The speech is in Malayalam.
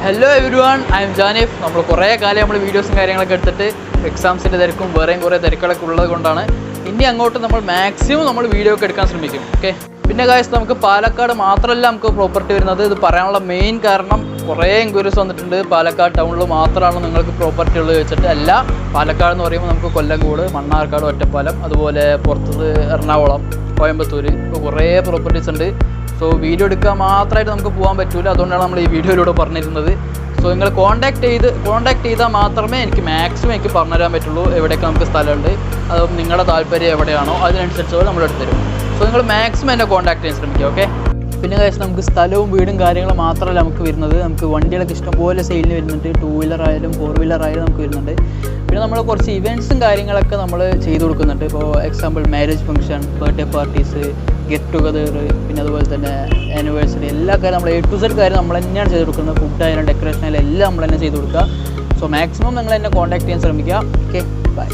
Hello everyone, I am Janif. നമ്മൾ കുറേ കാലം നമ്മൾ വീഡിയോസും കാര്യങ്ങളൊക്കെ എടുത്തിട്ട് എക്സാംസിൻ്റെ തിരക്കും വേറെയും കുറേ തിരക്കുകളൊക്കെ ഉള്ളത് കൊണ്ടാണ് ഇനി അങ്ങോട്ട് നമ്മൾ മാക്സിമം നമ്മൾ വീഡിയോ ഒക്കെ എടുക്കാൻ ശ്രമിക്കും. ഓക്കെ, പിന്നെ ഗായ്സ് നമുക്ക് പാലക്കാട് മാത്രമല്ല നമുക്ക് പ്രോപ്പർട്ടി വരുന്നത്. ഇത് പറയാനുള്ള മെയിൻ കാരണം കുറേ എൻക്വയറീസ് വന്നിട്ടുണ്ട്. പാലക്കാട് ടൗണിൽ മാത്രമാണ് നിങ്ങൾക്ക് പ്രോപ്പർട്ടി ഉള്ളത് വെച്ചിട്ട് അല്ല. പാലക്കാട് എന്ന് പറയുമ്പോൾ നമുക്ക് കൊല്ലങ്കോട്, മണ്ണാർക്കാട്, ഒറ്റപ്പാലം, അതുപോലെ പുറത്തത് എറണാകുളം, കോയമ്പത്തൂർ, ഇപ്പോൾ കുറേ പ്രോപ്പർട്ടീസ് ഉണ്ട്. സോ വീഡിയോ എടുക്കാൻ മാത്രമായിട്ട് നമുക്ക് പോകാൻ പറ്റില്ല. അതുകൊണ്ടാണ് നമ്മൾ ഈ വീഡിയോയിലൂടെ പറഞ്ഞിരുന്നത്. സോ നിങ്ങൾ കോൺടാക്ട് ചെയ്താൽ മാത്രമേ എനിക്ക് മാക്സിമം എനിക്ക് പറഞ്ഞുതരാൻ പറ്റുള്ളൂ എവിടെയൊക്കെ നമുക്ക് സ്ഥലമുണ്ട്. അതും നിങ്ങളുടെ താല്പര്യം എവിടെയാണോ അതിനനുസരിച്ച് നമ്മൾ എടുത്തുതരും. സോ നിങ്ങൾ മാക്സിമം എന്നെ കോൺടാക്ട് ചെയ്യാൻ ശ്രമിക്കുക. ഓക്കെ, പിന്നെ കഴിച്ച് നമുക്ക് സ്ഥലവും വീടും കാര്യങ്ങളും മാത്രമല്ല നമുക്ക് വരുന്നത്. നമുക്ക് വണ്ടികളൊക്കെ ഇഷ്ടംപോലെ സെയിലിന് വരുന്നുണ്ട്. 2 വീലർ ആയാലും 4 വീലർ ആയാലും നമുക്ക് വരുന്നുണ്ട്. പിന്നെ നമ്മൾ കുറച്ച് ഇവൻറ്റ്സും കാര്യങ്ങളൊക്കെ നമ്മൾ ചെയ്ത് കൊടുക്കുന്നുണ്ട്. ഇപ്പോൾ example marriage function, birthday parties, get together, പിന്നെ അതുപോലെ തന്നെ ആനിവേഴ്സറി, എല്ലാ കാര്യം നമ്മൾ A to Z കാര്യം നമ്മൾ തന്നെയാണ് ചെയ്ത് കൊടുക്കുന്നത്. ഫുഡായാലും ഡെക്കറേഷൻ ആയാലും എല്ലാം നമ്മൾ തന്നെ ചെയ്ത് കൊടുക്കുക. സോ മാക്സിമം നിങ്ങൾ എന്നെ കോൺടാക്ട് ചെയ്യാൻ ശ്രമിക്കുക. Okay, by.